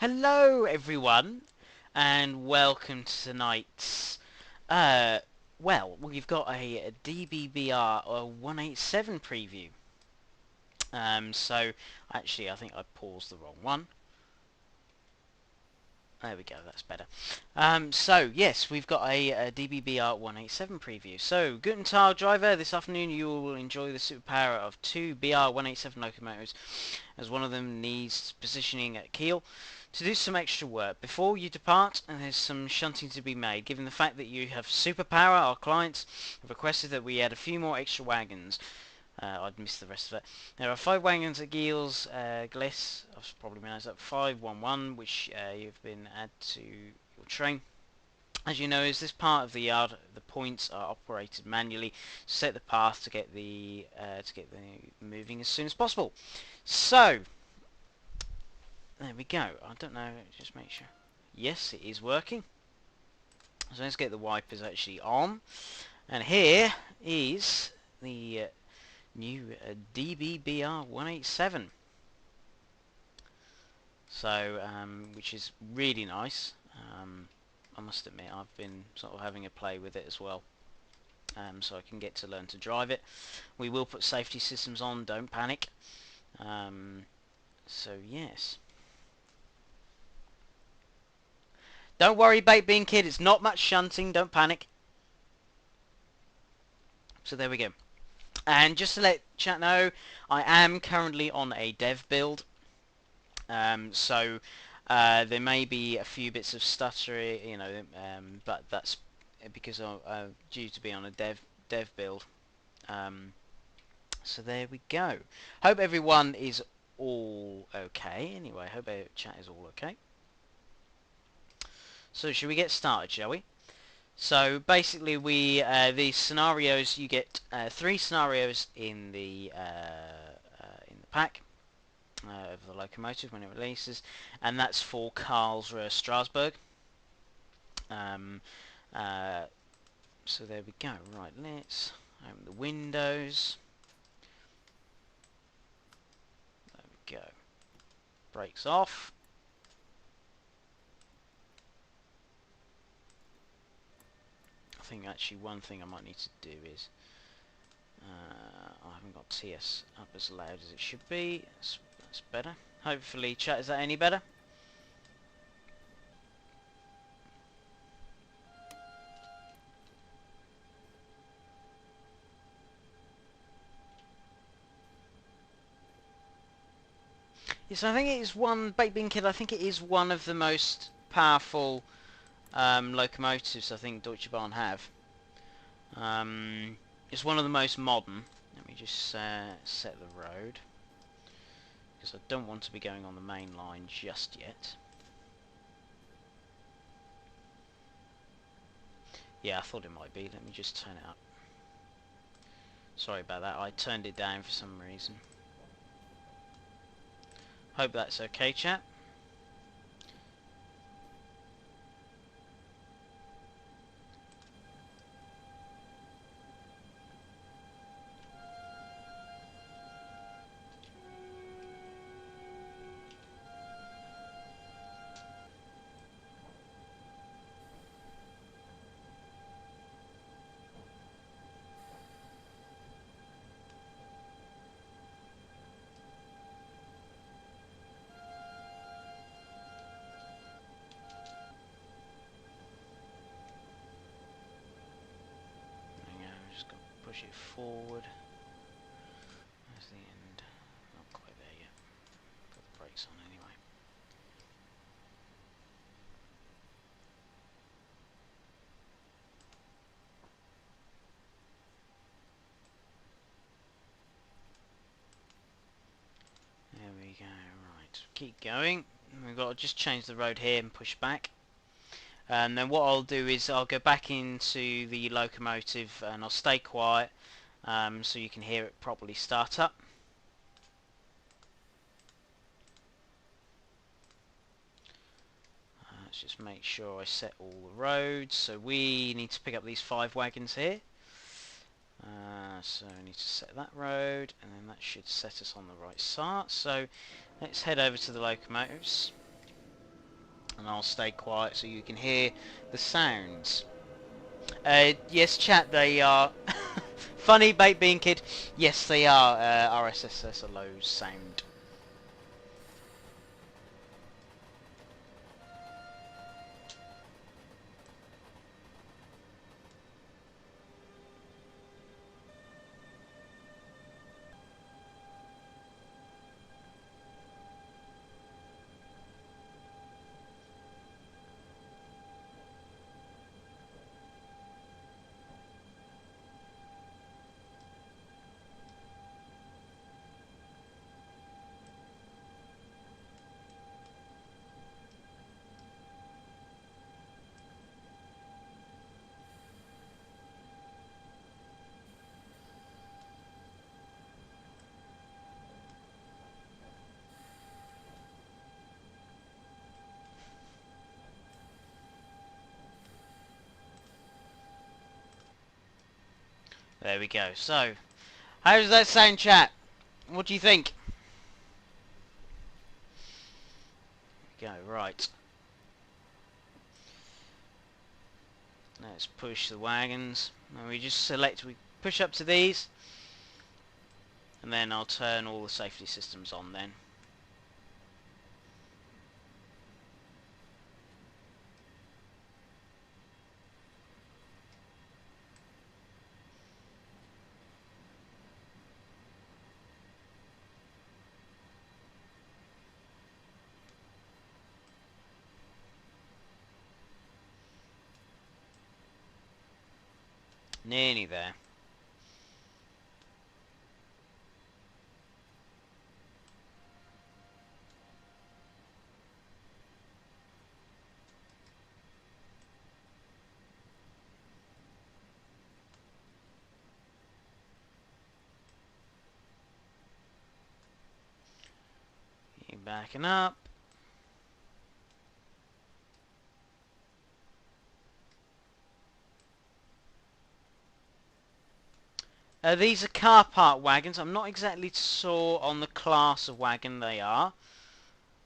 Hello everyone and welcome to tonight's we've got a DBBR 187 preview. So actually I think I paused the wrong one. There we go, that's better. So yes, we've got a DBBR 187 preview. So Guten Tag driver, this afternoon you will enjoy the superpower of two BR 187 locomotives, as one of them needs positioning at keel to do some extra work before you depart, and there's some shunting to be made. Given the fact that you have superpower, our clients have requested that we add a few more extra wagons. I'd missed the rest of it. There are 5 wagons at Giels, Gliss, I've probably pronounced that, 511, which you've been added to your train. As you know, as this part of the yard, the points are operated manually to set the path to get the moving as soon as possible. So there we go. I don't know, just make sure. Yes, it is working. So let's get the wipers actually on. And here is the new DBBR 187. So, which is really nice. I must admit, I've been sort of having a play with it as well. So I can get to learn to drive it. We will put safety systems on, don't panic. So yes. Don't worry, Baked Bean Kid, it's not much shunting, don't panic. So there we go. And just to let chat know, I am currently on a dev build. So there may be a few bits of stuttery, but that's because I'm due to be on a dev build. So there we go. Hope everyone is all okay. Anyway, hope our chat is all okay. So should we get started, shall we? So basically, these scenarios, you get 3 scenarios in the pack of the locomotive when it releases, and that's for Karlsruhe, Strasbourg. So there we go. Right, let's open the windows. There we go. Brakes off. I think actually one thing I might need to do is I haven't got TS up as loud as it should be. That's better. Hopefully, chat, is that any better? Yes, I think it is one, Baked Bean Kid, I think it is one of the most powerful locomotives I think Deutsche Bahn have. It's one of the most modern. Let me just set the road, because I don't want to be going on the main line just yet. Yeah, I thought it might be. Let me just turn it up. Sorry about that, I turned it down for some reason. Hope that's okay, chat. Just got to push it forward. There's the end. Not quite there yet. Got the brakes on anyway. There we go. Right, keep going. We've got to just change the road here and push back. And then what I'll do is I'll go back into the locomotive and I'll stay quiet so you can hear it properly start up. Let's just make sure I set all the roads. So we need to pick up these 5 wagons here. So I need to set that road, and then that should set us on the right start. So let's head over to the locomotives. and I'll stay quiet so you can hear the sounds. Yes, chat, they are... Funny, Baked Bean Kid. Yes, they are RSS low sound. There we go. So, how does that sound, chat? What do you think? Go, right. Let's push the wagons. And we just select, we push up to these. And then I'll turn all the safety systems on then. Nearly there. Keep backing up. These are car park wagons. I'm not exactly sure on the class of wagon they are.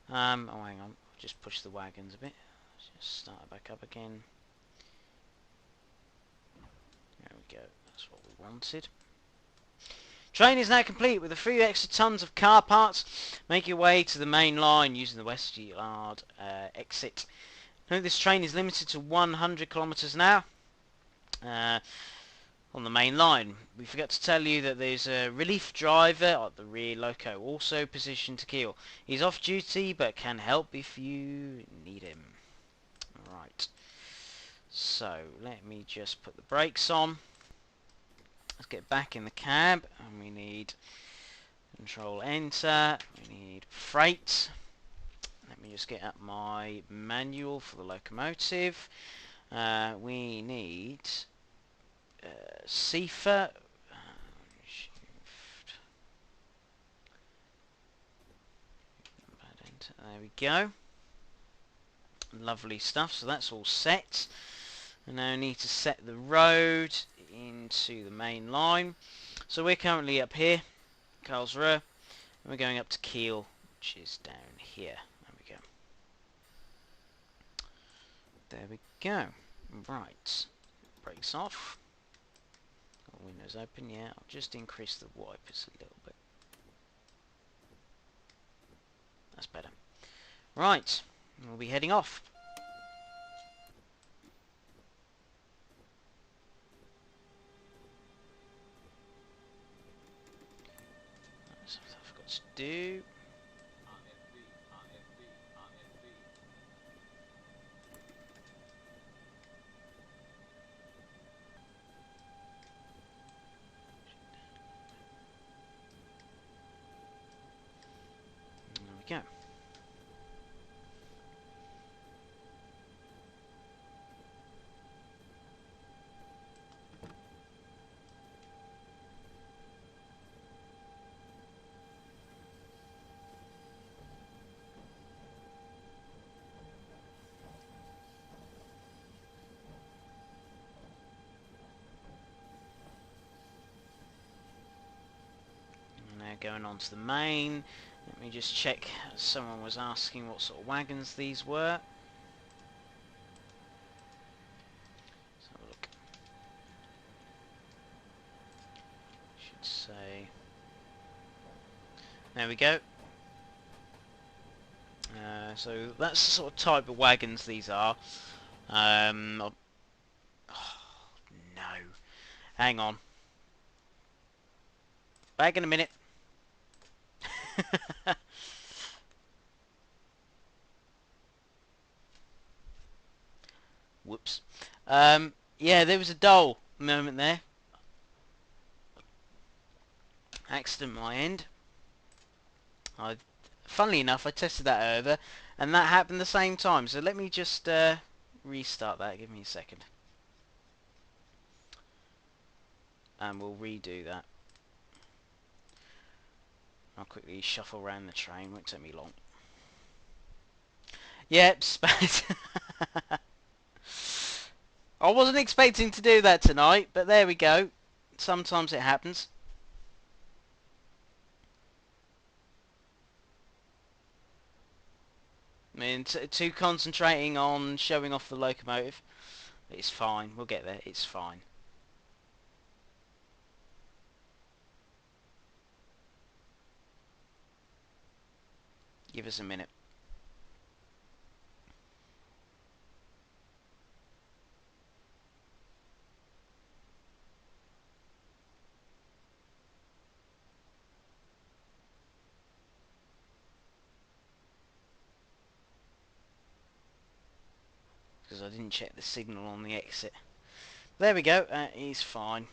Oh, hang on. Just push the wagons a bit. Just start it back up again. There we go. That's what we wanted. Train is now complete with a few extra tons of car parts. Make your way to the main line using the West Yard exit. Note this train is limited to 100 kilometers an hour. On the main line. We forgot to tell you that there's a relief driver at the rear loco, also positioned to kill. He's off duty but can help if you need him. Right. So, let me just put the brakes on. Let's get back in the cab, and we need Control Enter. We need freight. Let me just get up my manual for the locomotive. We need Cipher. There we go. Lovely stuff. So that's all set. And now I need to set the road into the main line. So we're currently up here, Karlsruhe, and we're going up to Kiel, which is down here. There we go. There we go. Right. Brakes off. Windows open, yeah. I'll just increase the wipers a little bit. That's better. Right. We'll be heading off. That's what I've got to do. There we go. Going on to the main. Let me just check. Someone was asking what sort of wagons these were. There we go. So that's the sort of type of wagons these are. Oh, no. Hang on. Back in a minute. Whoops. Yeah, there was a dull moment there. Accident my end. Funnily enough, I tested that over, and that happened the same time. So let me just restart that. Give me a second. And we'll redo that. I'll quickly shuffle around the train. Won't take me long. Yep, spat. I wasn't expecting to do that tonight, but there we go. Sometimes it happens. I mean, too concentrating on showing off the locomotive. It's fine. We'll get there. It's fine. Give us a minute. Because I didn't check the signal on the exit. There we go. He's fine.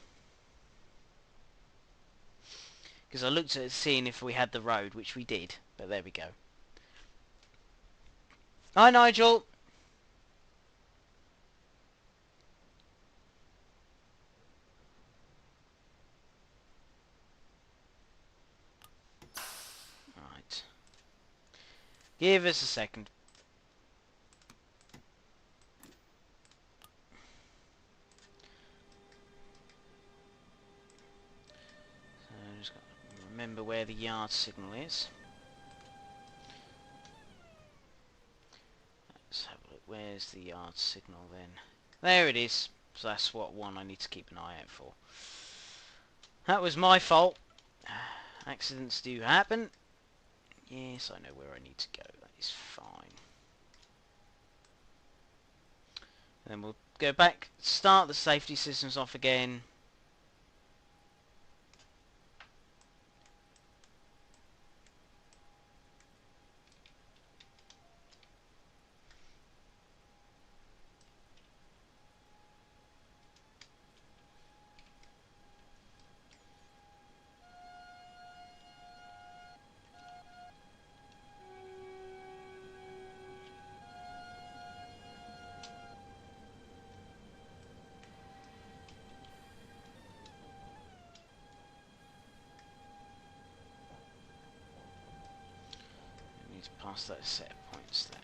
Because I looked at seeing if we had the road, which we did. But there we go. Hi, Nigel. Right. Give us a second. So just got to remember where the yard signal is. Let's have a look. Where's the yard signal then? There it is. So that's what one I need to keep an eye out for. That was my fault. Accidents do happen. Yes, I know where I need to go. That is fine. And then we'll go back, start the safety systems off again. We need to pass that set of points there.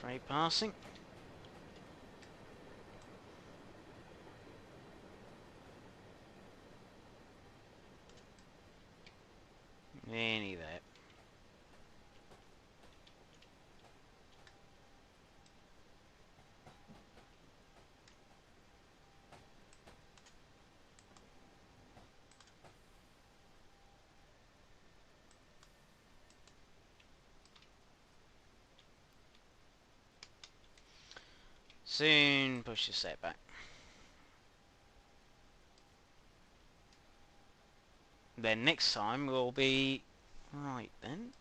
Freight passing. Any there. Soon push the set back. Then next time we'll be right then.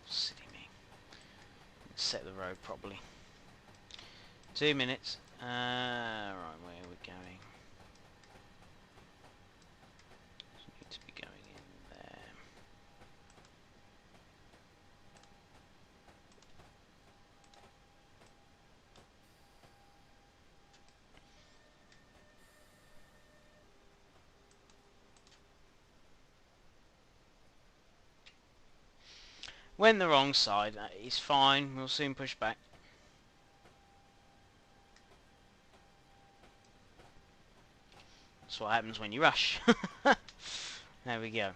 Silly me. Let's set the road properly. 2 minutes. Right, where are we going? Need to be going in there. Went the wrong side. It's fine. We'll soon push back. That's what happens when you rush. There we go.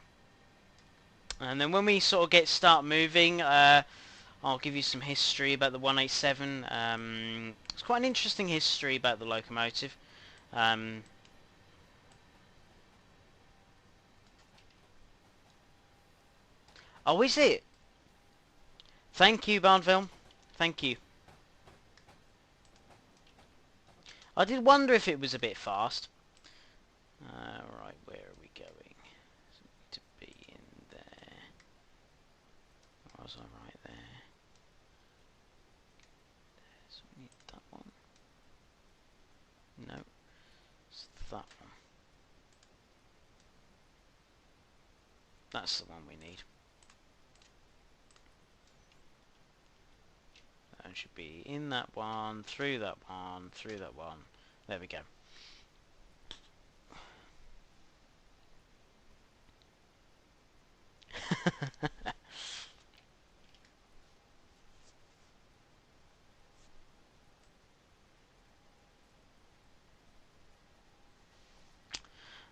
And then when we sort of start moving, I'll give you some history about the 187. It's quite an interesting history about the locomotive. Oh, is it? Thank you, Barnfilm. Thank you. I did wonder if it was a bit fast. Right, where are we going? To be in there. Or was I right there? So we need that one. No, it's that one. That's the one we need. That should be in that one, through that one, through that one. There we go.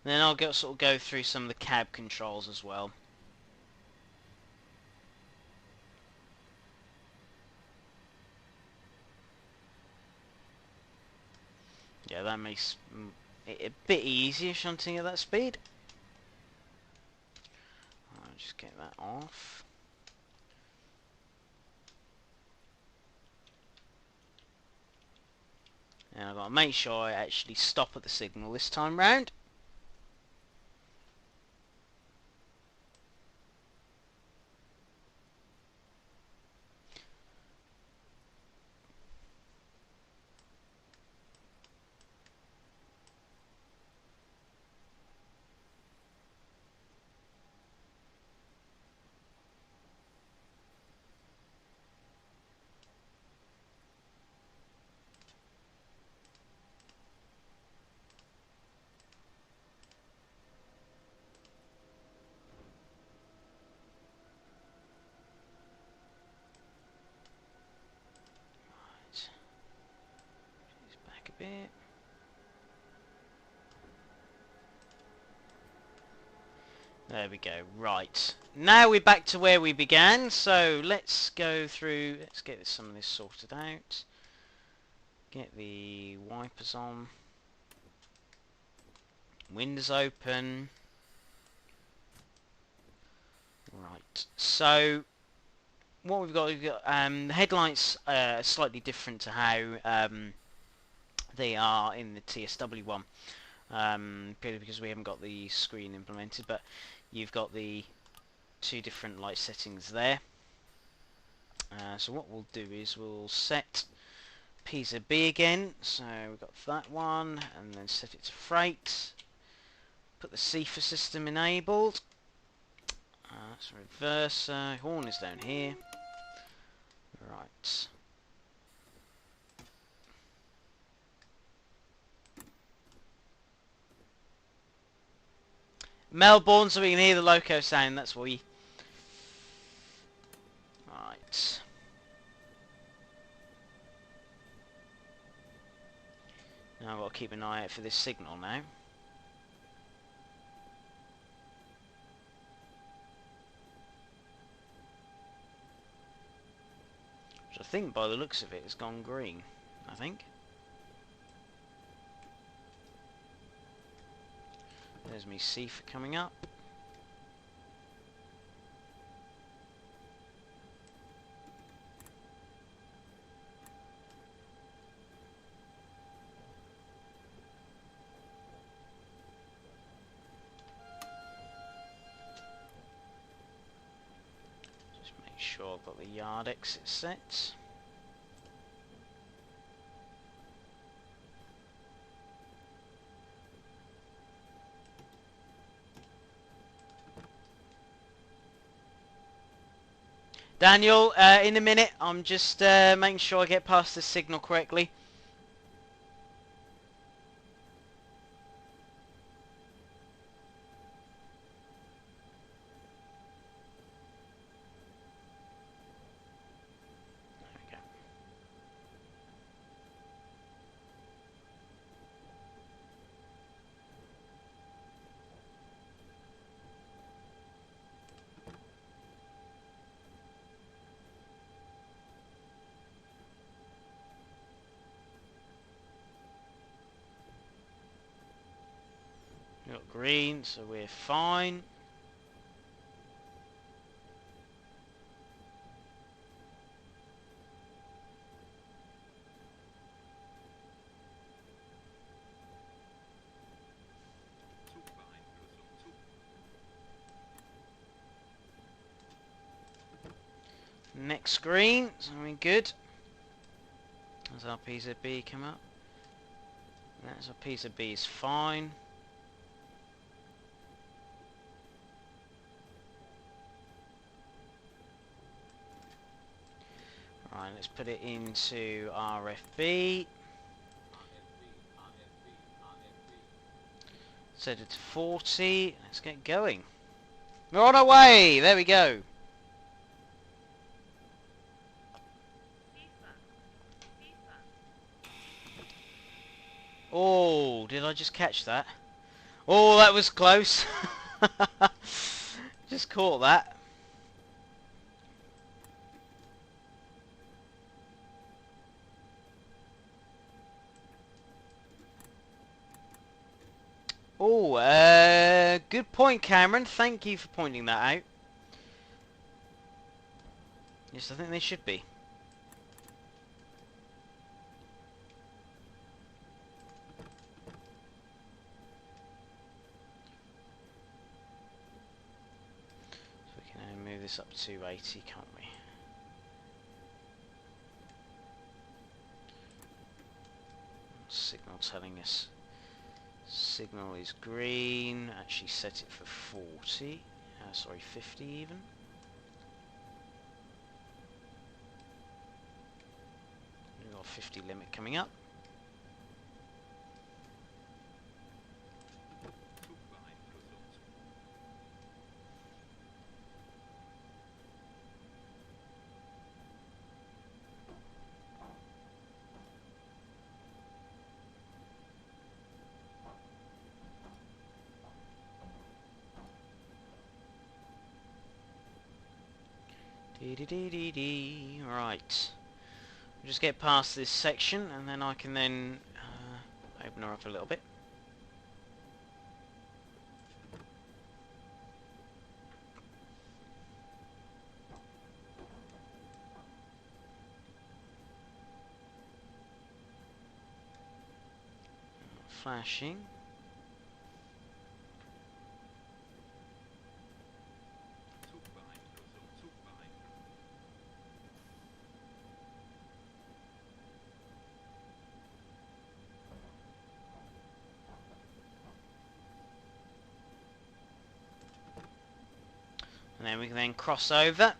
Then I'll sort of go through some of the cab controls as well. Yeah, that makes it a bit easier shunting at that speed. I'll just get that off. And I've got to make sure I actually stop at the signal this time round. Back a bit. There we go. Right. Now we're back to where we began. So let's go through. Let's get some of this sorted out. Get the wipers on. Windows open. Right. So what we've got the headlights are slightly different to how they are in the TSW one. Purely because we haven't got the screen implemented, but you've got the two different light settings there. So what we'll do is we'll set Pisa B again, so we've got that one, and then set it to freight. Put the CFA system enabled. That's reverser. Horn is down here. Right. Melbourne, so we can hear the loco sound, that's why. Right. Now I've got to keep an eye out for this signal now. Which I think by the looks of it has gone green, I think. There's me CFA coming up. Just make sure I've got the yard exit set. Daniel, in a minute, I'm just making sure I get past the signal correctly. green, so we're fine. Next green, so we're good. As our piece of B come up. That's a piece of B is fine. Right, let's put it into RFB. Set it to 40. Let's get going. We're on our way! There we go. Oh, did I just catch that? Oh, that was close. Just caught that. Oh, good point, Cameron. Thank you for pointing that out. Yes, I think they should be. So we can move this up to 80, can't we? Signal telling us. Signal is green. Actually set it for 40. Sorry, 50 even. We've got a 50 limit coming up. Right. We'll just get past this section and then I can then open her up a little bit. Flashing. And then we can then cross over.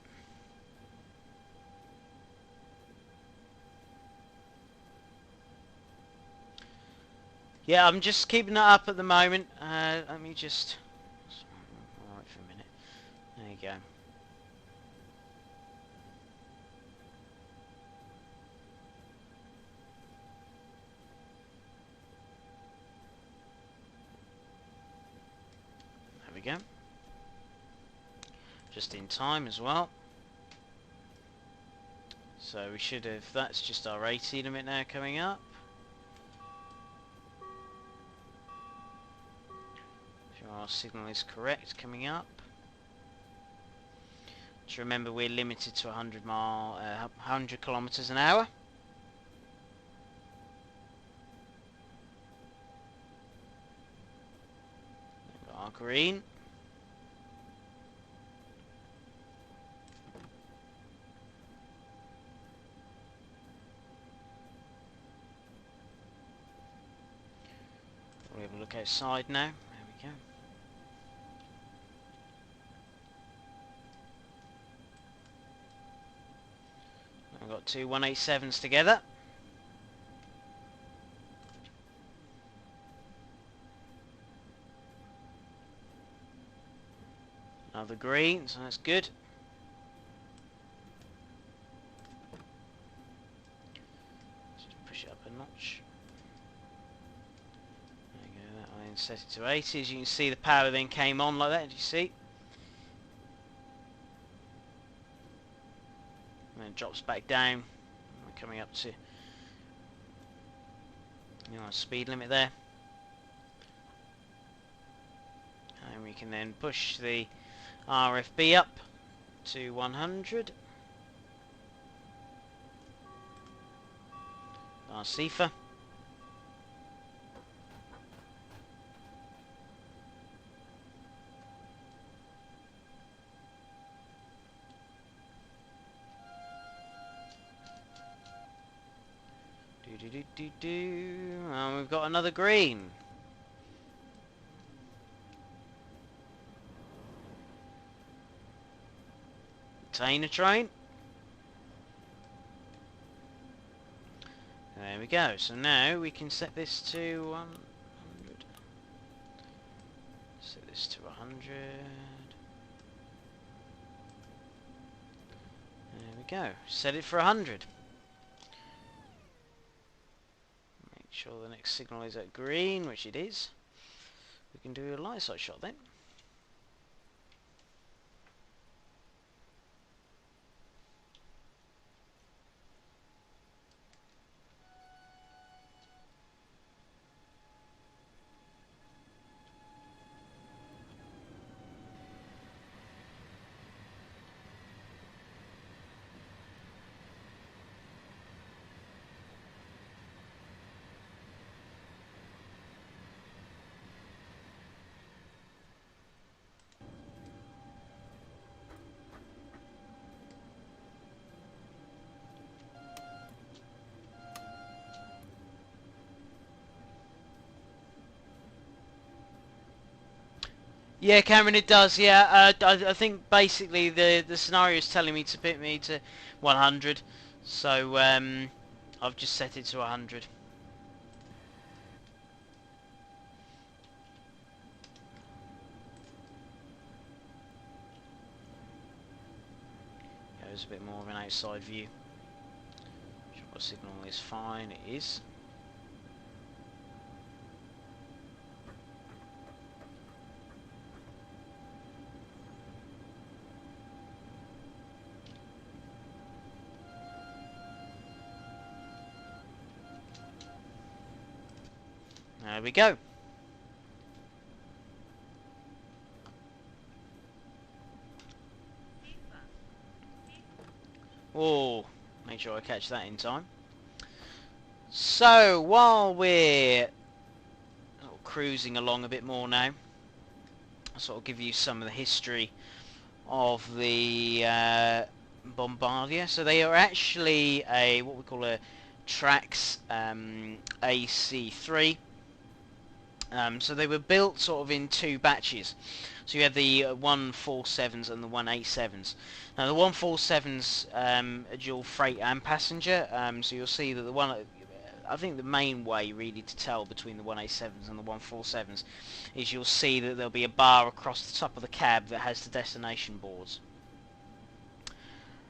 Yeah, I'm just keeping it up at the moment. Let me just... Alright for a minute. There you go. There we go. Just in time as well. So we should have... That's just our 80 limit now coming up. Our signal is correct coming up. Just remember we're limited to 100 kilometers an hour. Got our green. We'll have a look outside now. There we go. I've got two 187s together. Another green, so that's good. Just push it up a notch. There you go, that I then set it to 80. As you can see, the power then came on like that, did you see? And then it drops back down. We're coming up to speed limit there. We can then push the RFB up to 100. Our CIFA. And we've got another green. Container train. There we go. So now we can set this to 100. Set this to 100. There we go. Set it for 100. Make sure the next signal is at green, which it is. We can do a light side shot then. Yeah, Cameron, it does. Yeah, I think basically the scenario is telling me to put me to 100, so I've just set it to 100. There's a bit more of an outside view. Sure, the signal is fine. It is. There we go. Oh, make sure I catch that in time. So, while we're cruising along a bit more now, I'll sort of give you some of the history of the Bombardier. So they are actually what we call a Trax AC3. So they were built sort of in two batches. So you had the 147s and the 187s. Now the 147s are dual freight and passenger. So you'll see that the one, I think the main way really to tell between the 187s and the 147s is you'll see that there'll be a bar across the top of the cab that has the destination boards.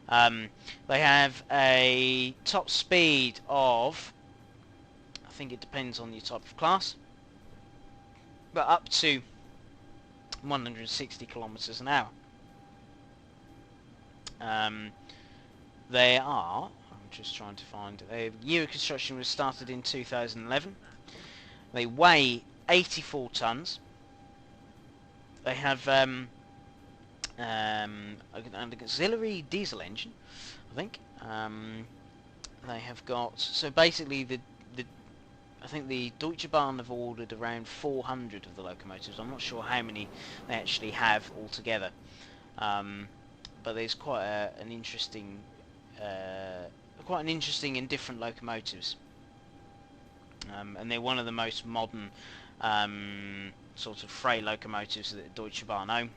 They have a top speed of, I think it depends on your type of class, but up to 160 kilometers an hour. They are, I'm just trying to find, year of construction was started in 2011. They weigh 84 tons. They have an auxiliary diesel engine, I think. They have got, so basically I think the Deutsche Bahn have ordered around 400 of the locomotives. I'm not sure how many they actually have altogether, but there's quite an interesting and different locomotives, and they're one of the most modern sort of freight locomotives that Deutsche Bahn own.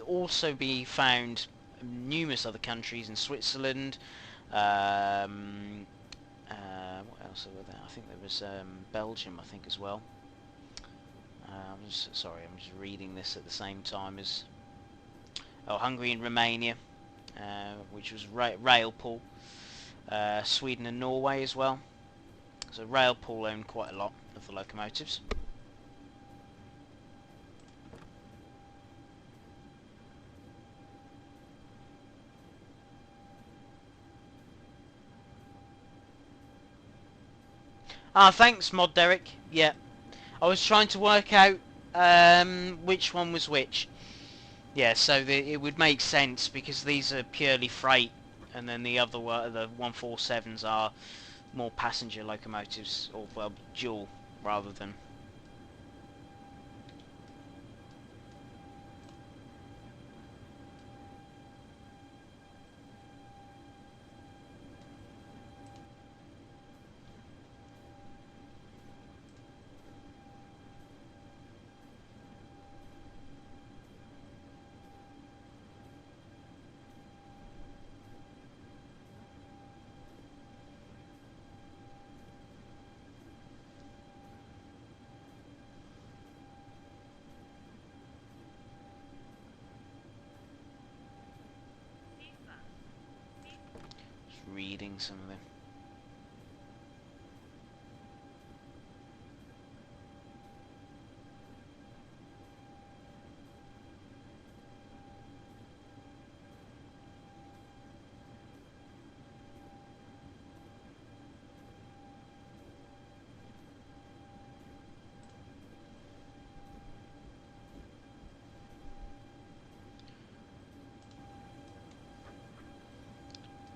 Also be found in numerous other countries, in Switzerland. What else were there? I think there was Belgium, I think, as well. I'm just reading this at the same time as Hungary and Romania, which was Railpool, Sweden and Norway as well. So Railpool owned quite a lot of the locomotives. Ah, thanks, Mod Derek. Yeah, I was trying to work out Which one was which? Yeah, so it would make sense because these are purely freight, and then the other the 147s are more passenger locomotives, or well, dual rather than. Just reading some of them.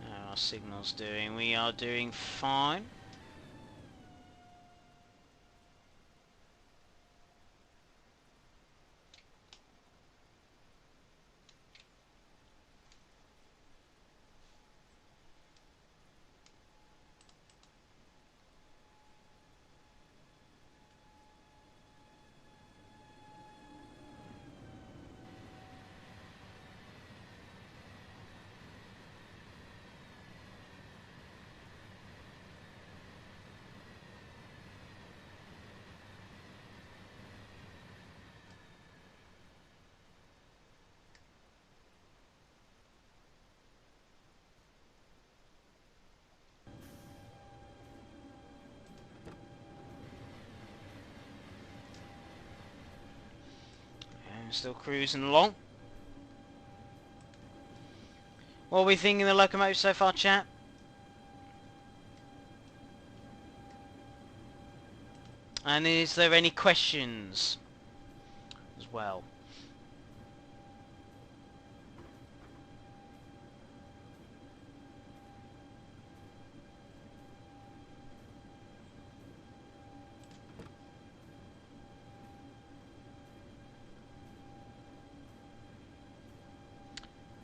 How are our signals doing? We are doing fine. And still cruising along. What are we thinking of the locomotive so far, chat? And is there any questions as well?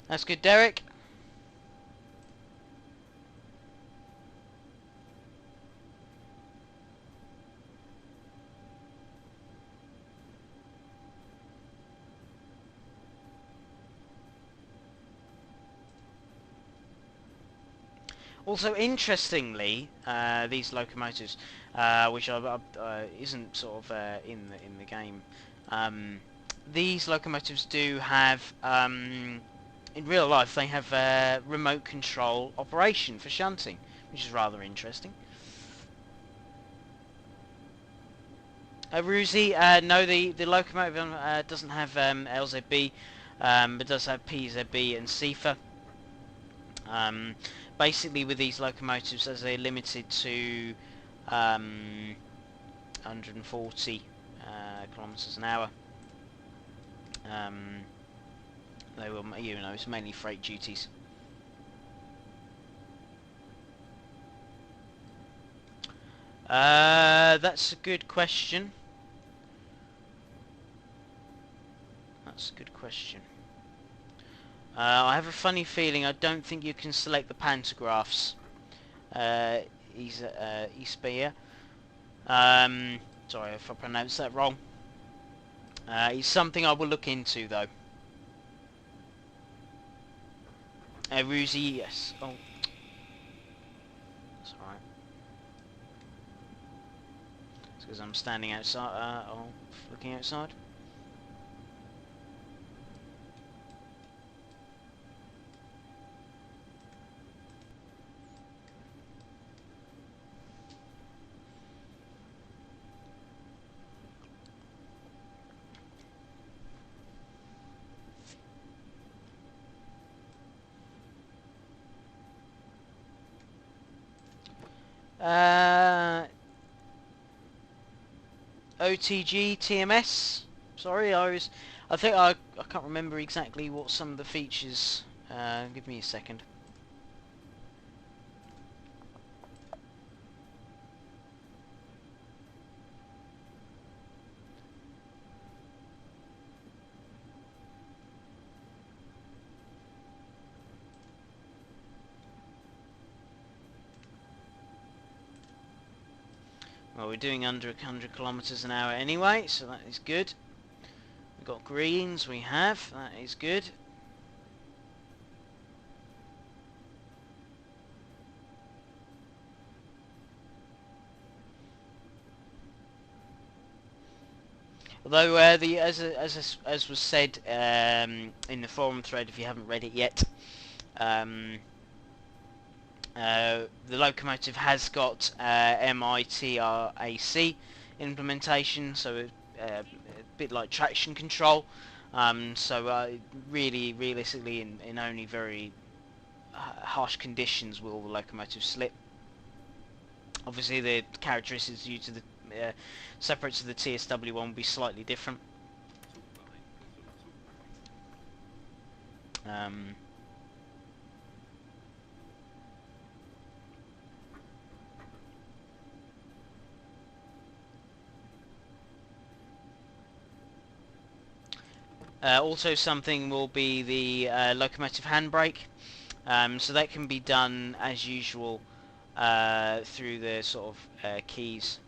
That's good, Derek. Also, interestingly, these locomotives, which isn't sort of in the game, these locomotives do have, in real life, they have remote control operation for shunting, which is rather interesting. Ruzi, no, the locomotive doesn't have LZB, but does have PZB and CFA. Basically, with these locomotives, as they're limited to 140 kilometers an hour, they will, it's mainly freight duties. That's a good question. That's a good question. I have a funny feeling I don't think you can select the pantographs. Ispeir. Sorry if I pronounced that wrong. It's something I will look into though. Ruzi, yes. Oh, that's alright. It's because I'm standing outside. Looking outside. OTG TMS. Sorry, I think I can't remember exactly what some of the features. Give me a second. Well, we're doing under 100 kilometers an hour anyway, so that is good. We've got greens, we have, that is good. Although, as was said in the forum thread, if you haven't read it yet, the locomotive has got MITRAC implementation, so a bit like traction control. Really, realistically, in only very harsh conditions will the locomotive slip. Obviously, the characteristics due to the separates of the TSW one will be slightly different. Also, something will be the locomotive handbrake. So that can be done as usual through the sort of keys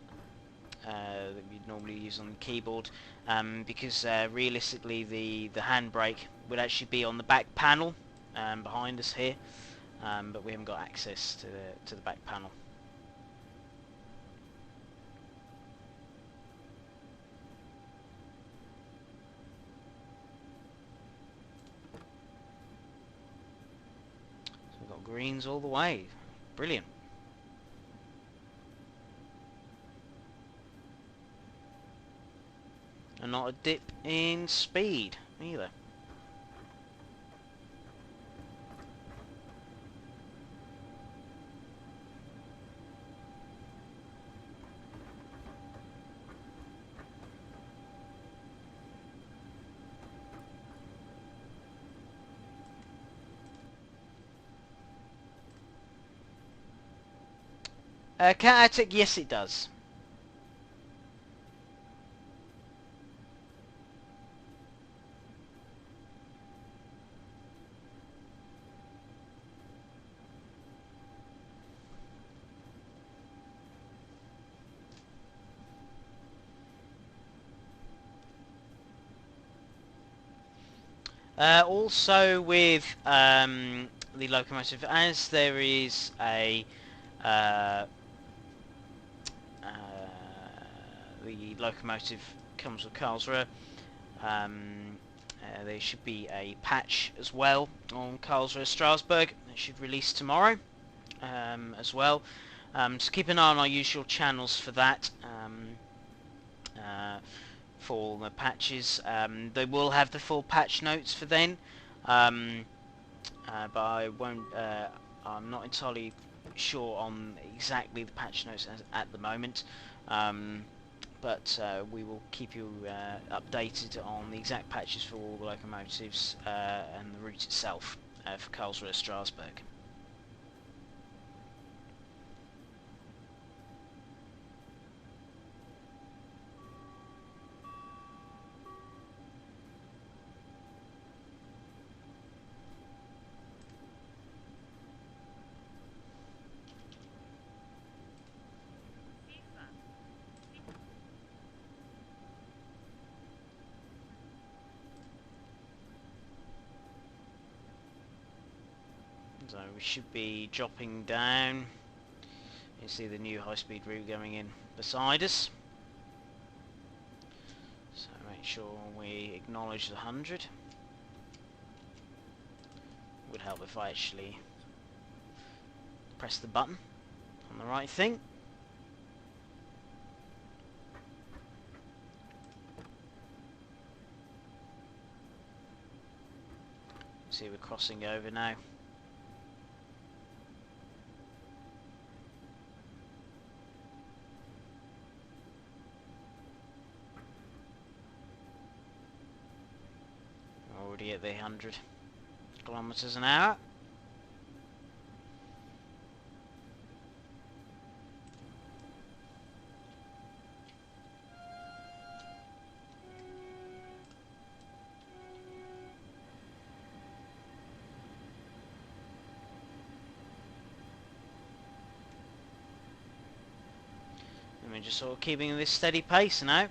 that you'd normally use on the keyboard, because realistically the handbrake would actually be on the back panel behind us here, but we haven't got access to the back panel. So we've got greens all the way. Brilliant. And not a dip in speed either. Cat-Attic, yes it does. Also with the locomotive, as there is a the locomotive comes with Karlsruhe, there should be a patch as well on Karlsruhe Strasbourg that should release tomorrow as well. So keep an eye on our usual channels for that. For all the patches, they will have the full patch notes for then, but I won't. I'm not entirely sure on exactly the patch notes at the moment, but we will keep you updated on the exact patches for all the locomotives and the route itself for Karlsruhe Strasbourg. So we should be dropping down. You see the new high-speed route going in beside us. So make sure we acknowledge the 100. Would help if I actually press the button on the right thing. See, we're crossing over now. be at the 100 kilometers an hour. And we're just sort of keeping this steady pace now.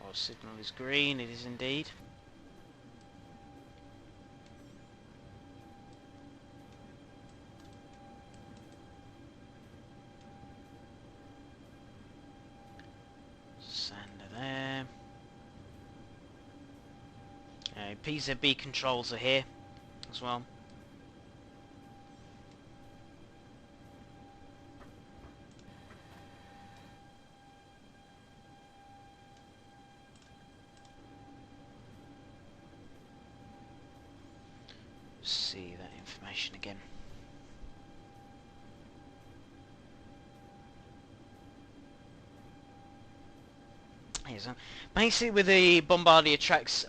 Our signal is green, it is indeed. Sander there. PZB controls are here as well. See that information again. So basically with the Bombardier Trax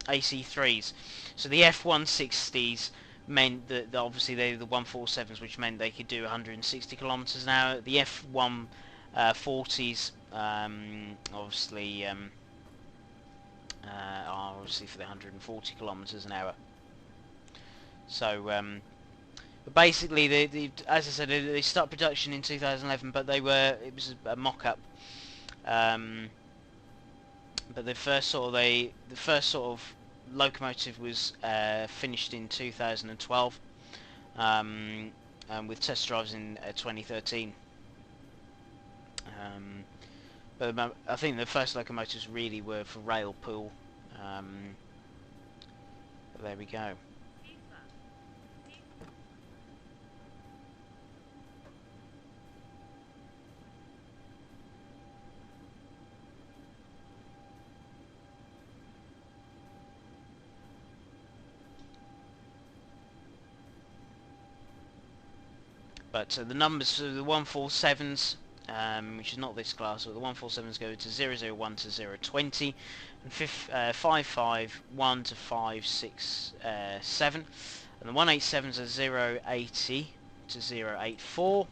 AC3s, so the F160s meant that obviously they were the 147s, which meant they could do 160 kilometers an hour. The F140s obviously are obviously for the 140 kilometers an hour. So but basically, as I said, they start production in 2011, but it was a mock-up. But the first sort of locomotive was finished in 2012, with test drives in 2013. But I think the first locomotives really were for rail pool. But there we go. But the numbers of the 147s, which is not this class, but the 147s go to 001 to 020, and 551 to 567, and the 187s are 080 to 084,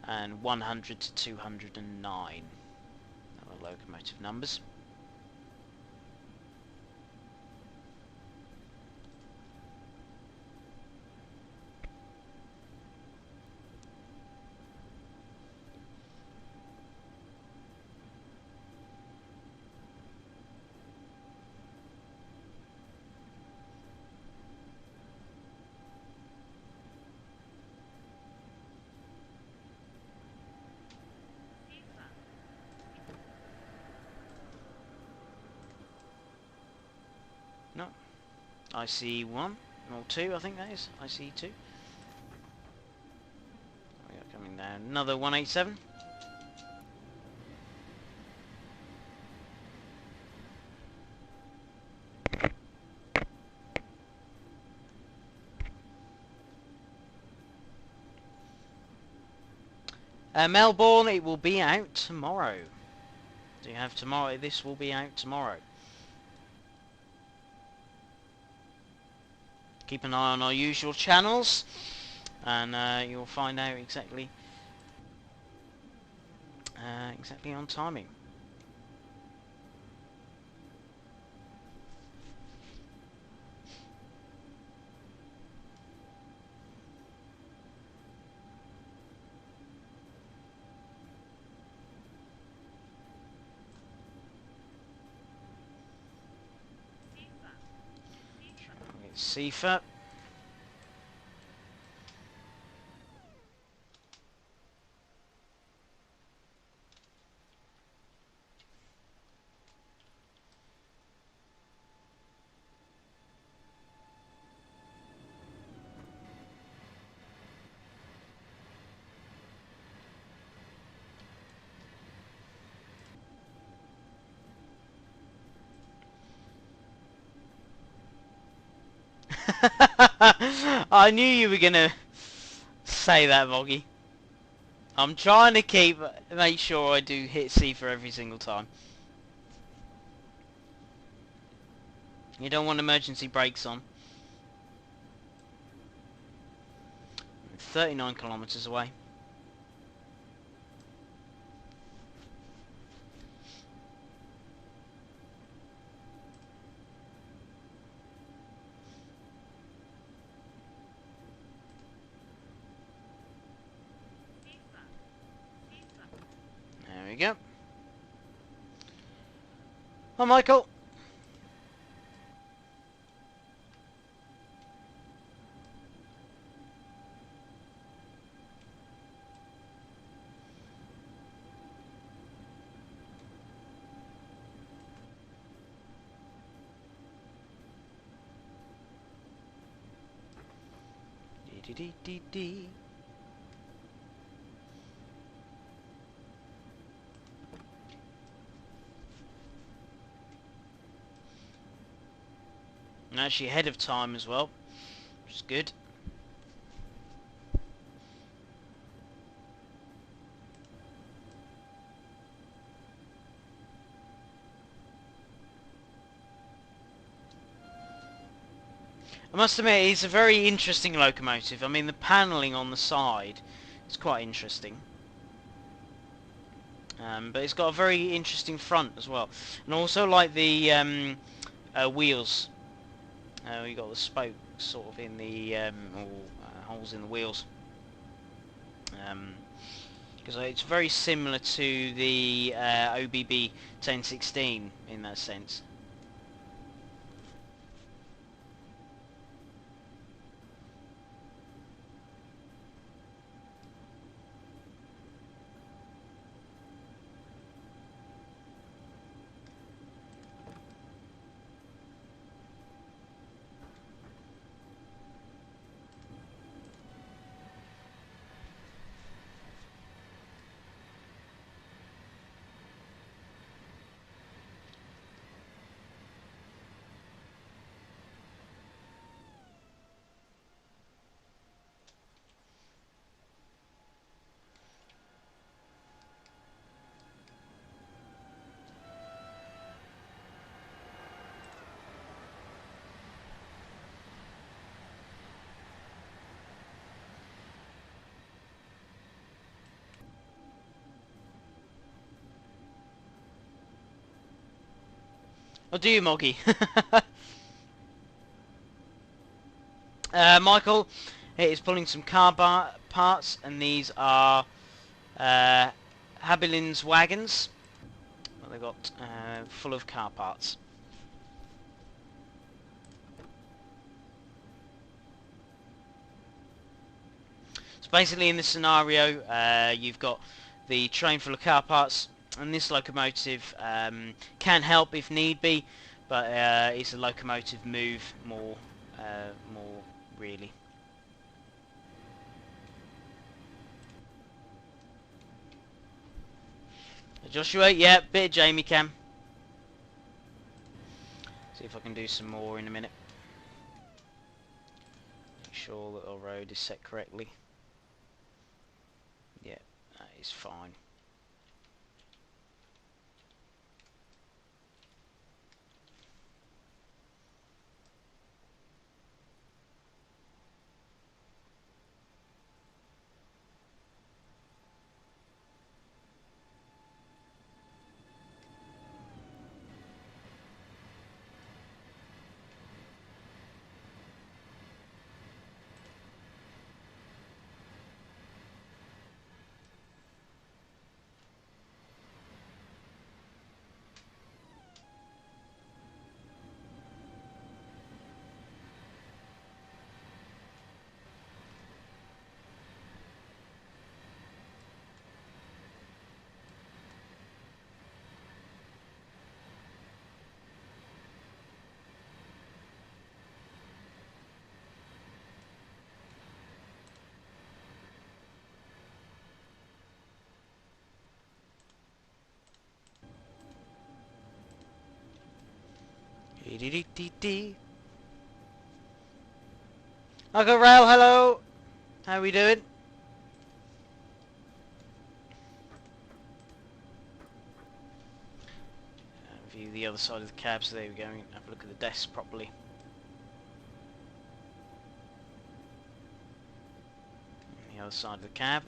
and 100 to 209. Other locomotive numbers. No, IC1 or 2, I think that is IC2. We are coming down. Another 187. Melbourne, it will be out tomorrow. Do you have tomorrow? This will be out tomorrow. Keep an eye on our usual channels, and you'll find out exactly on timing. CFA. I knew you were gonna say that, Moggy. I'm trying to make sure I do hit C for every single time. You don't want emergency brakes on. 39 kilometers away. There we go. Hi, Michael. Dee dee dee dee. And actually ahead of time as well, which is good. I must admit, it's a very interesting locomotive. I mean, the panelling on the side is quite interesting. But it's got a very interesting front as well. And also like the wheels. You got the spokes sort of in the holes in the wheels. Because it's very similar to the OBB 1016 in that sense. Oh, do you, Moggy? Michael, it is pulling some car parts, and these are Habilin's wagons. Well, they've got full of car parts. So basically, in this scenario, you've got the train full of car parts, and this locomotive can help if need be, but it's a locomotive move more really. Joshua, yeah, bit of Jamie Cam. See if I can do some more in a minute. Make sure that our road is set correctly. Yeah, that is fine. Dee dee dee dee. Uncle Rail, hello! How we doing? View the other side of the cab, so there we go. Have a look at the desk properly. The other side of the cab.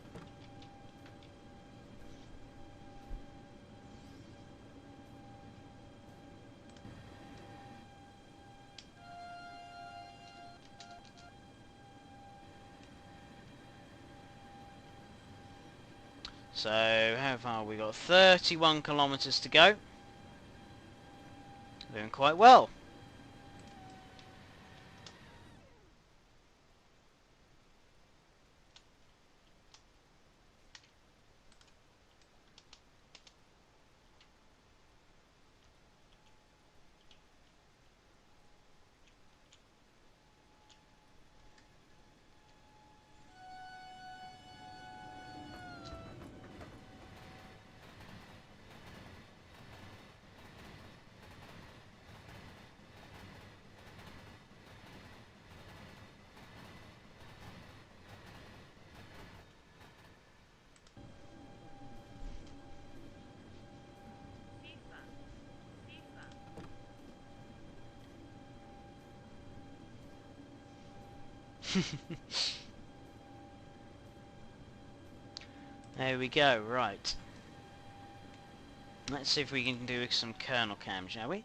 So, how far we got? 31 kilometres to go. Doing quite well. There we go, right. Let's see if we can do some kernel cam, shall we?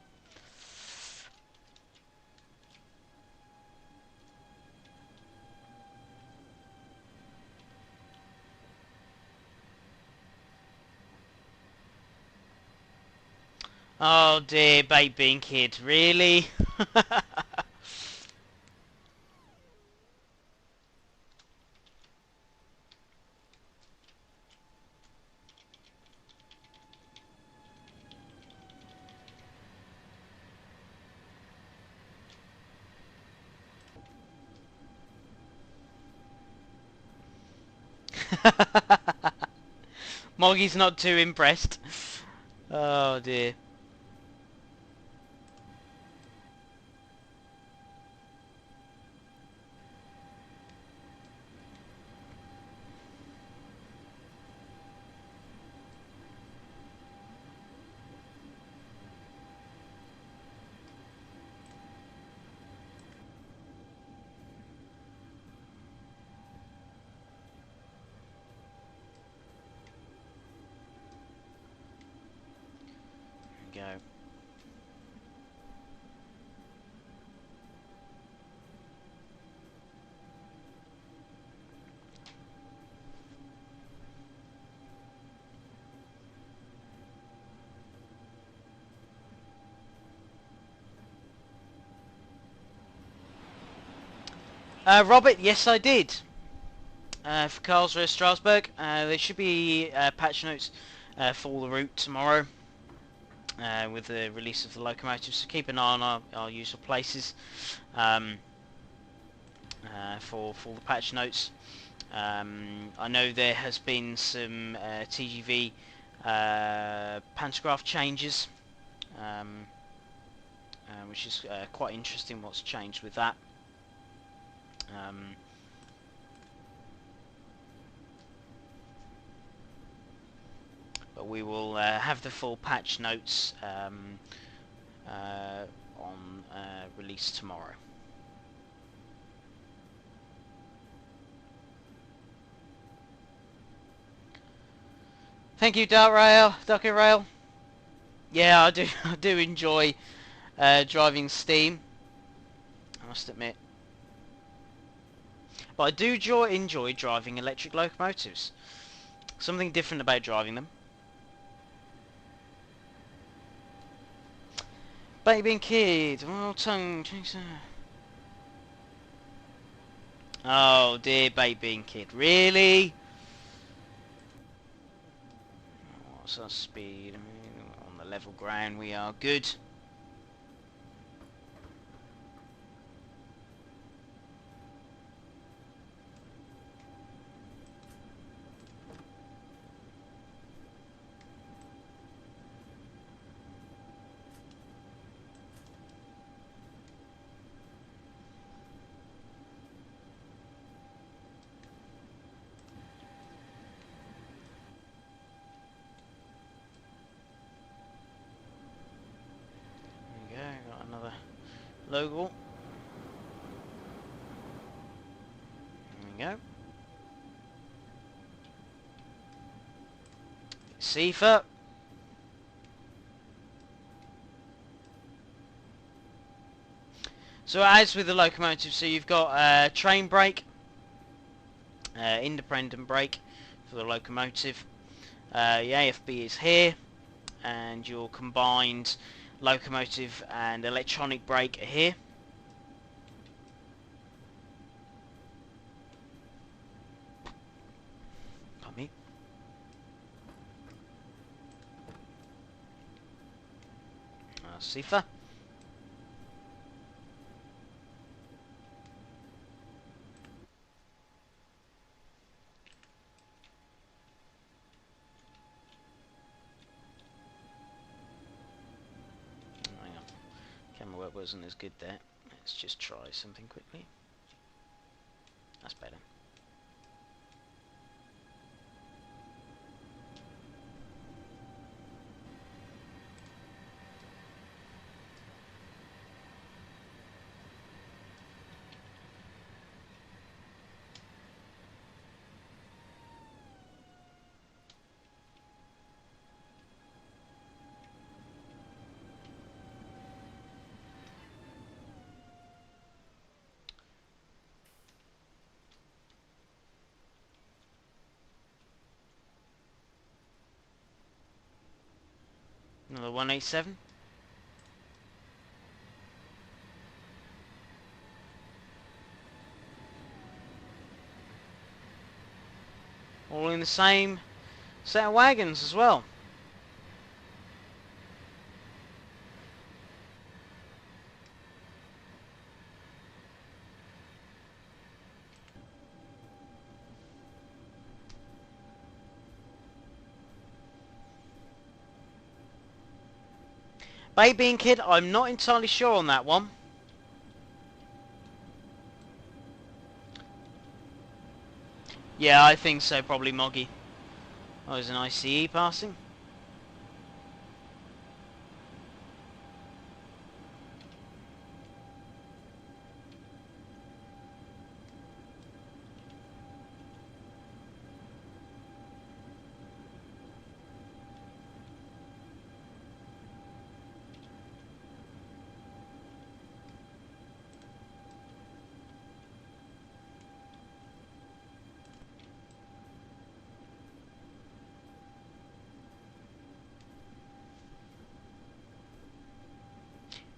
Oh dear, baked bean kid, really? Moggy's not too impressed. Oh dear. Go. Robert, yes I did. For Karlsruhe, Strasbourg, there should be patch notes for the route tomorrow with the release of the locomotives, so keep an eye on our usual places for the patch notes. I know there has been some TGV pantograph changes, which is quite interesting what's changed with that. But we will have the full patch notes on release tomorrow. Thank you, Dark Rail. Yeah, I do. I do enjoy driving steam, I must admit. But I do enjoy driving electric locomotives. Something different about driving them. Baby and kid, well tongue. Oh dear, baby and kid, really? What's our speed? On the level ground we are good. logo. There we go. Seafer. So as with the locomotive, so you've got train brake, independent brake for the locomotive. The AFB is here, and your combined locomotive and electronic brake are here. Pardon me. Seafer. Hang on. Camera work wasn't as good there. Let's just try something quickly. That's better. Another 187. All in the same set of wagons as well. Baby and Kid, I'm not entirely sure on that one. Yeah, I think so, probably Moggy. Oh, there's an ICE passing.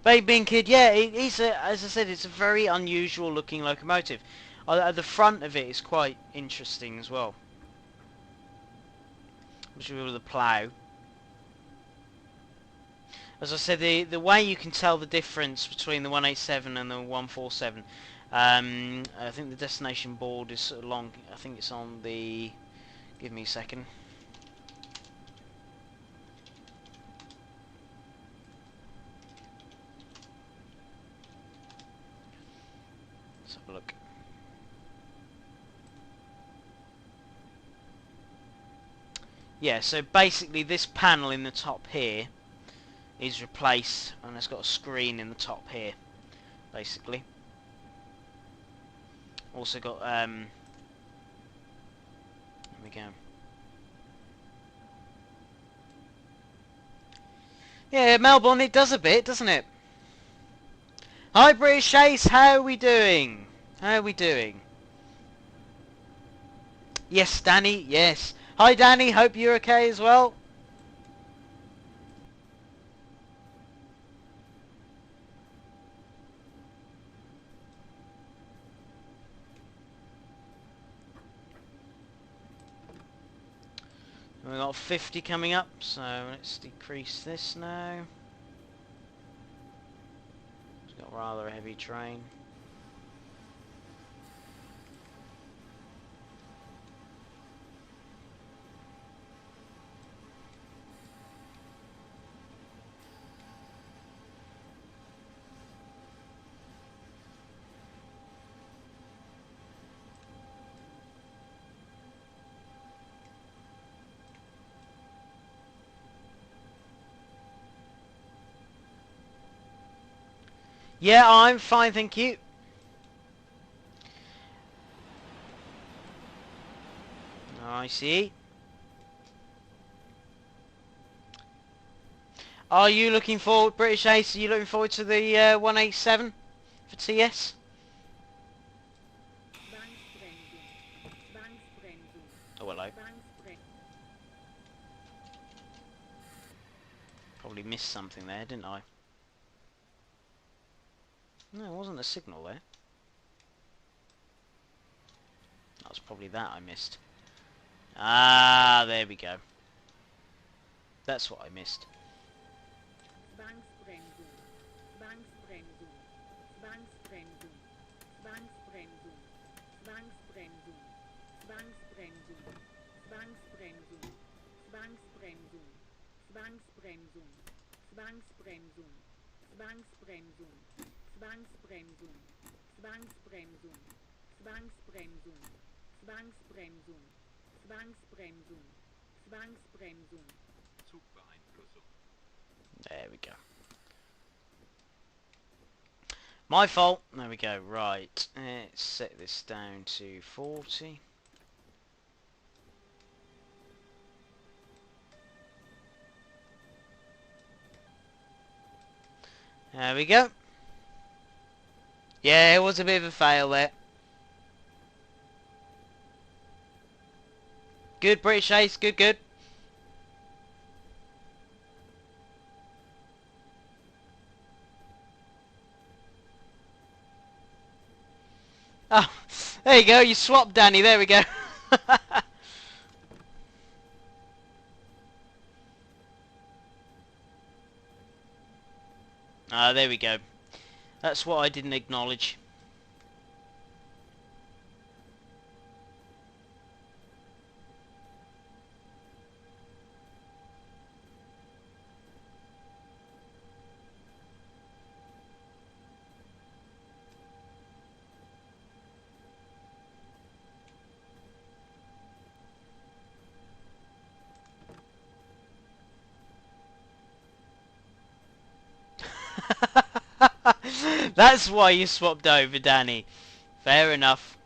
Baby and Kid, yeah, he's as I said, it's a very unusual looking locomotive. The front of it is quite interesting as well. Which with the plough. As I said, the way you can tell the difference between the 187 and the 147, I think the destination board is along. I think it's on the. Give me a second. Let's have a look. Yeah, so basically this panel in the top here is replaced, and it's got a screen in the top here, basically. Also got there we go. Yeah, Melbourne, it does a bit, doesn't it? Hi British Ace, how are we doing? How are we doing? Yes, Danny, yes. Hi Danny, hope you're okay as well. We've got 50 coming up, so let's decrease this now. It's got rather a heavy train. Yeah, I'm fine, thank you. I see. Are you looking forward, British Ace, are you looking forward to the 187 for TS? Oh, hello. Probably missed something there, didn't I? No, it wasn't a signal there. That was probably that I missed. Ah, there we go. That's what I missed. There we go. My fault. There we go. Right. Let's set this down to 40. There we go. Yeah, it was a bit of a fail there. Good, British Ace. Good, good. Oh, there you go. You swapped, Danny. There we go. Ah, there we go. That's what I didn't acknowledge. That's why you swapped over, Danny. Fair enough.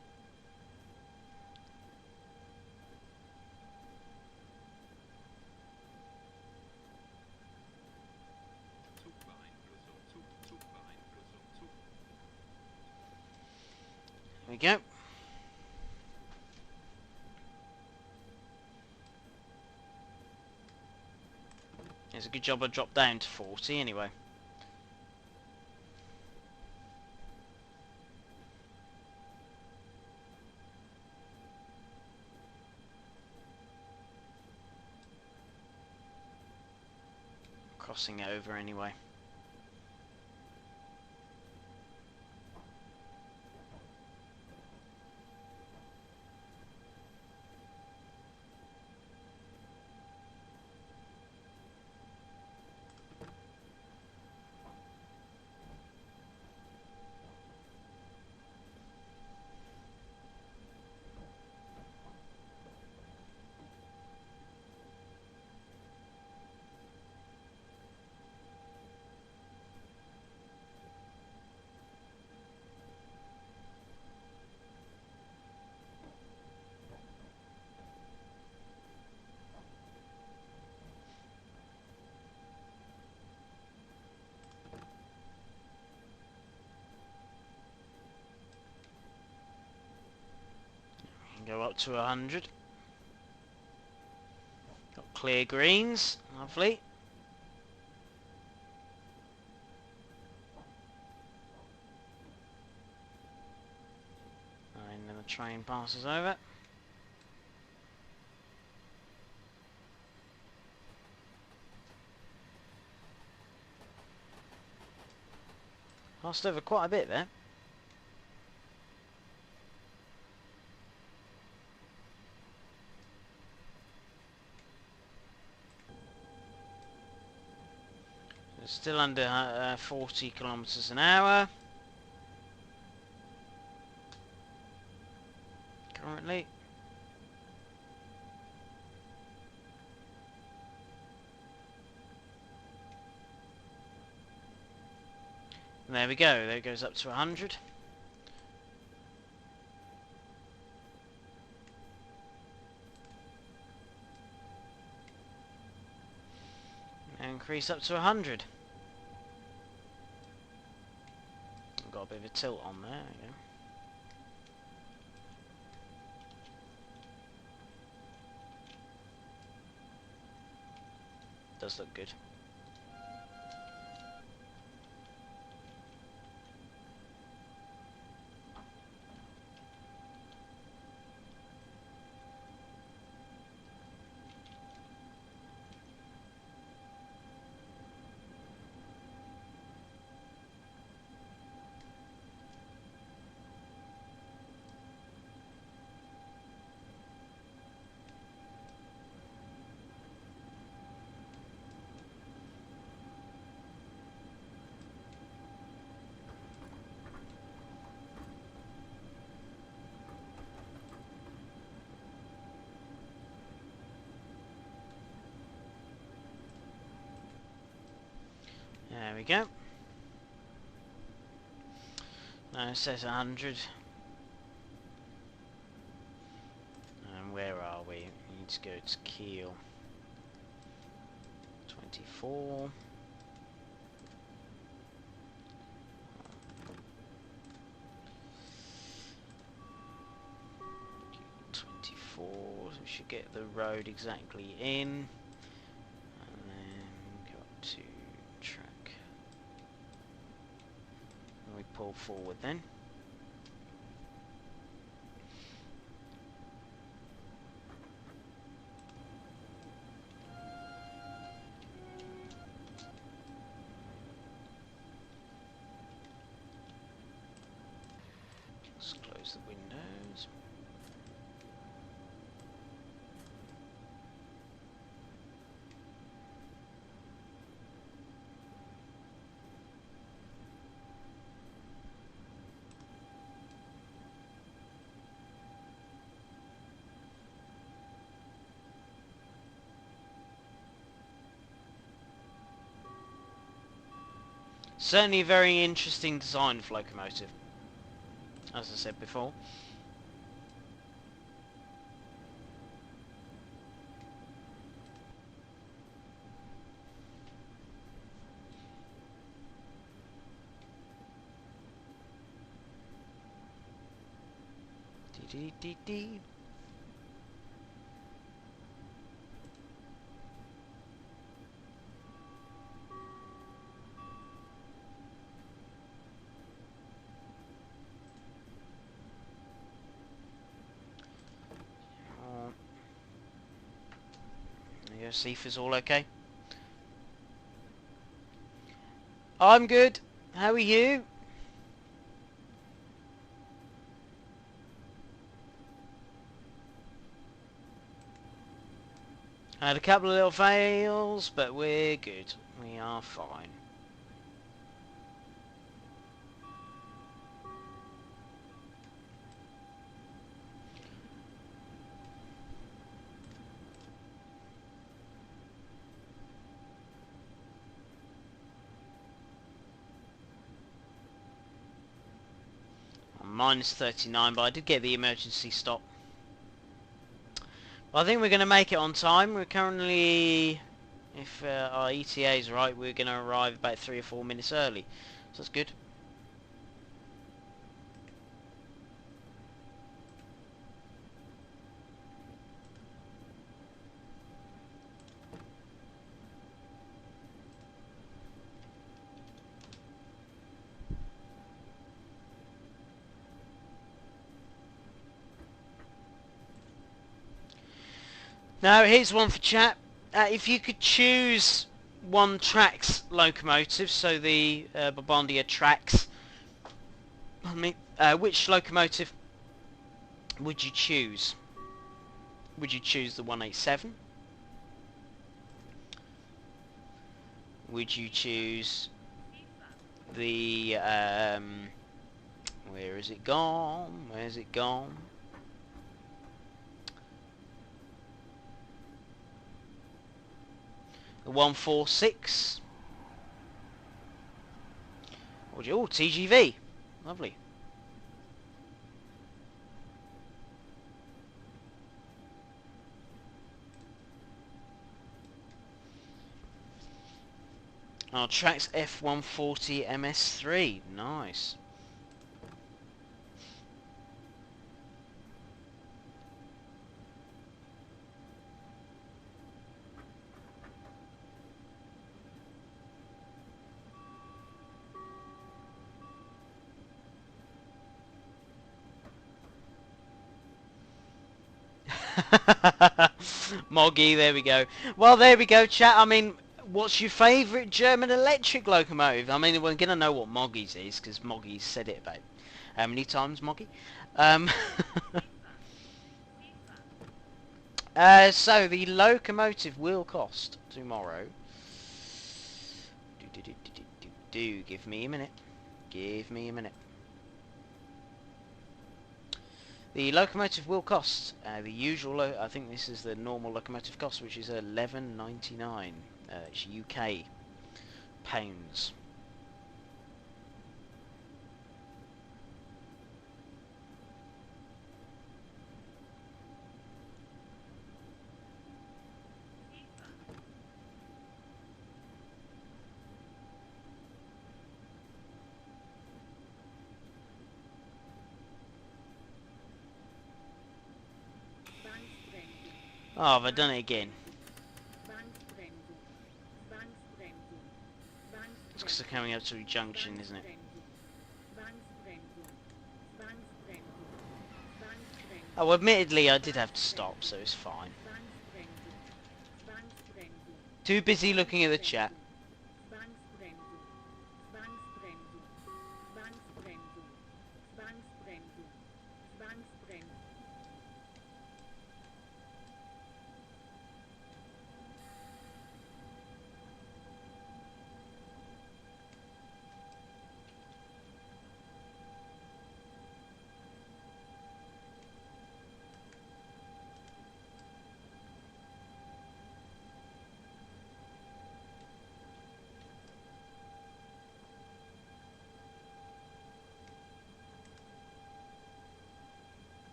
There we go. It's a good job I dropped down to 40 anyway. Crossing it over anyway. Go up to 100. Got clear greens. Lovely. And then the train passes over. Passed over quite a bit there. Still under 40 kilometers an hour. Currently. And there we go. There it goes up to 100. And increase up to 100. I've got a bit of a tilt on there. Yeah. Does look good. There we go. Now it says 100. And where are we? We need to go to keel. 24. We should get the road exactly in, and then go up to track. And we pull forward then. Let's close the windows. Certainly a very interesting design of locomotive, as I said before. Dee dee dee. See if it's all okay. I'm good. How are you? Had a couple of little fails, but we're good. We are fine. Minus 39, but I did get the emergency stop. Well, I think we're going to make it on time. We're currently, if our ETA is right, we're going to arrive about 3 or 4 minutes early. So that's good. Now, here's one for chat. If you could choose one Trax locomotive, so the Bombardier Trax, which locomotive would you choose? Would you choose the 187? Would you choose the where is it gone? Where's it gone? The 146, Oh, TGV. Lovely. Oh, Trax F140 MS3. Nice. Moggy, there we go. Well, there we go, chat. I mean, what's your favourite German electric locomotive? I mean, we're going to know what Moggy's is, because Moggy's said it about how many times, Moggy? Um, so, the locomotive will cost tomorrow. Give me a minute. Give me a minute. The locomotive will cost the usual. I think this is the normal locomotive cost, which is £11.99. It's UK pounds. Oh, have I done it again? It's because they're coming up to a junction, isn't it? Oh, admittedly, I did have to stop, so it's fine. Too busy looking at the chat.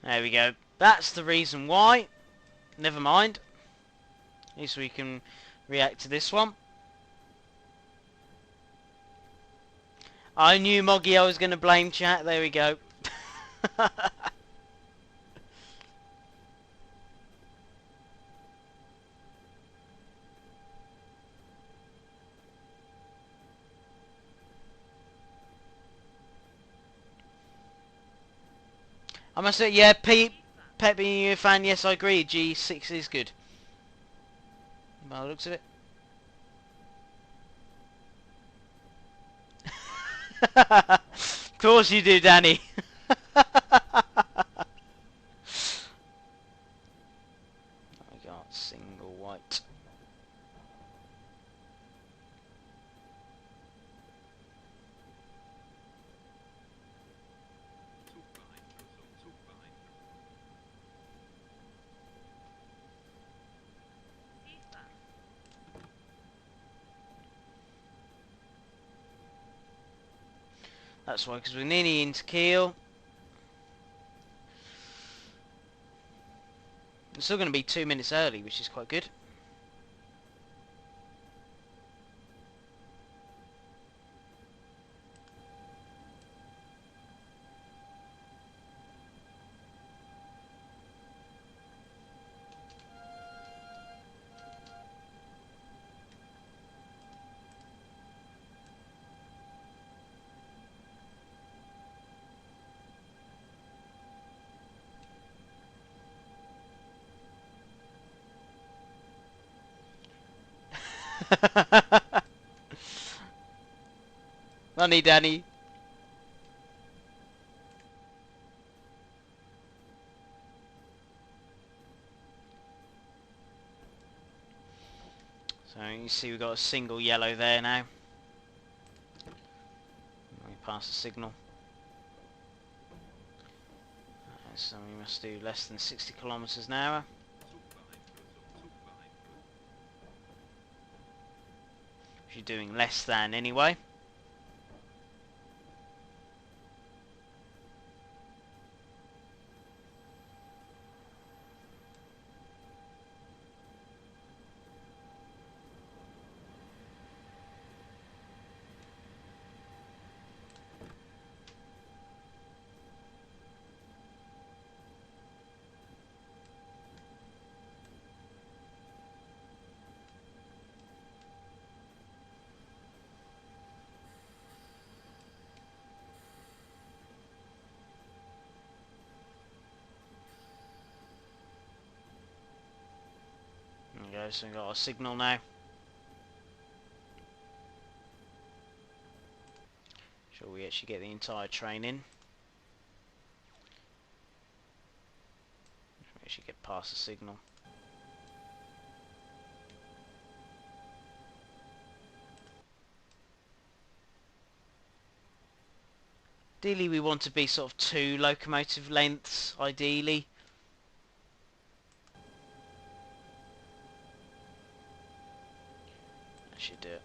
There we go. That's the reason why. Never mind. At least we can react to this one. I knew, Moggy, I was going to blame chat. There we go. I must say, yeah, Pete, Pep being a fan, yes, I agree. G6 is good. By the looks of it. Of course you do, Danny. I got single white. That's why, because we're nearly into Kiel. We're still going to be 2 minutes early, which is quite good. Money, Danny. So you see we've got a single yellow there now. We pass the signal. So we must do less than 60 kilometers an hour. Which you're doing less than anyway. There we go, so we've got our signal now. Sure we actually get the entire train in. We actually get past the signal. Ideally we want to be sort of 2 locomotive lengths, ideally. That should do it.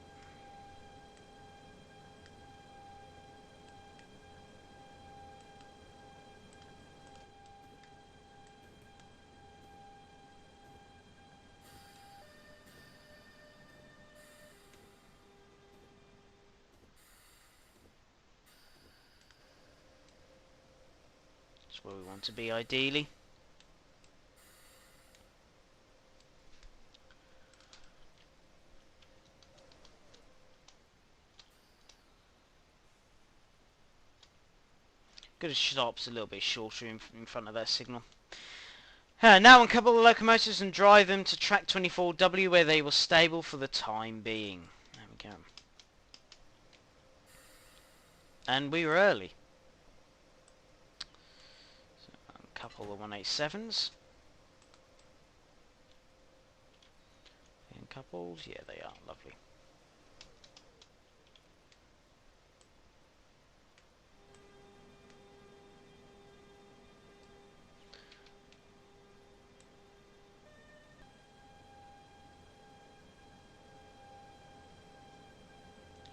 That's where we want to be ideally. Good, stops a little bit shorter in front of that signal. Now uncouple the locomotives and drive them to track 24W where they will stable for the time being. There we go. And we were early. So uncouple the 187s. Uncoupled, yeah they are, lovely.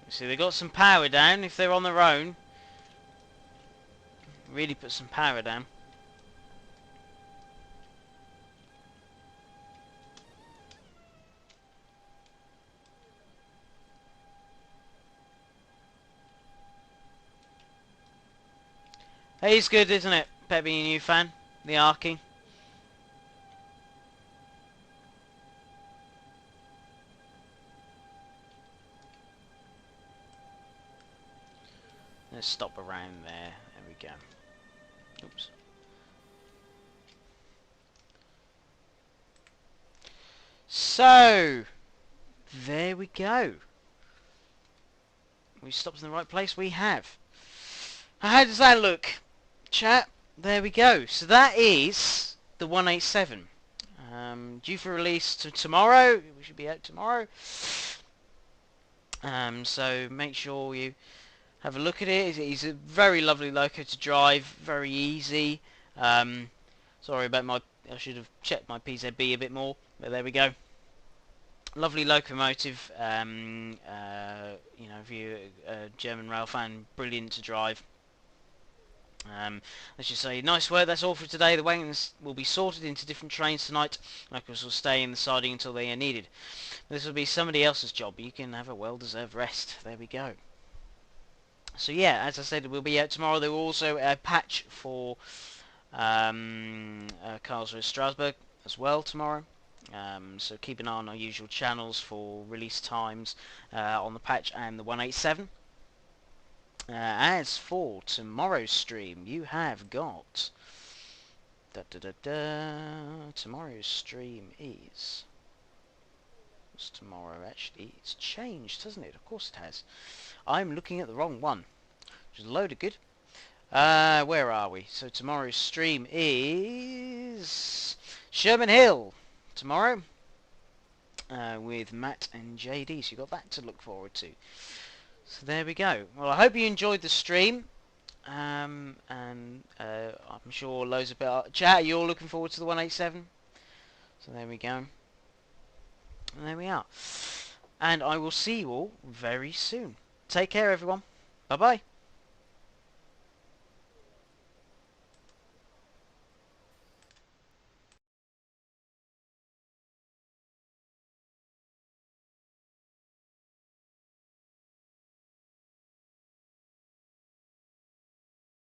See, they got some power down. If they're on their own, really put some power down. Hey, he's good, isn't it? Better being a new fan, the arcing. Let's stop around there. There we go. Oops. So, there we go. We stopped in the right place. We have. How does that look, chat? There we go. So that is the 187. Due for release tomorrow. We should be out tomorrow. So make sure you have a look at it. It's a very lovely loco to drive, very easy. Sorry about I should have checked my PZB a bit more, but there we go. Lovely locomotive. You know, if you're a German rail fan, brilliant to drive. Let's just say, nice work. That's all for today. The wagons will be sorted into different trains tonight. Locos will stay in the siding until they are needed. This will be somebody else's job. You can have a well-deserved rest. There we go. So yeah, as I said, we'll be out tomorrow. There will also a patch for Karlsruhe Strasbourg as well tomorrow. So keep an eye on our usual channels for release times on the patch and the 187. As for tomorrow's stream, you have got tomorrow's stream is what's tomorrow actually? It's changed, hasn't it? Of course it has. I'm looking at the wrong one, which is a load of good. Where are we? So tomorrow's stream is Sherman Hill tomorrow. with Matt and JD. So you've got that to look forward to. So there we go. Well, I hope you enjoyed the stream. And I'm sure loads of people... Chat, you're all looking forward to the 187? So there we go. And there we are. And I will see you all very soon. Take care, everyone. Bye-bye.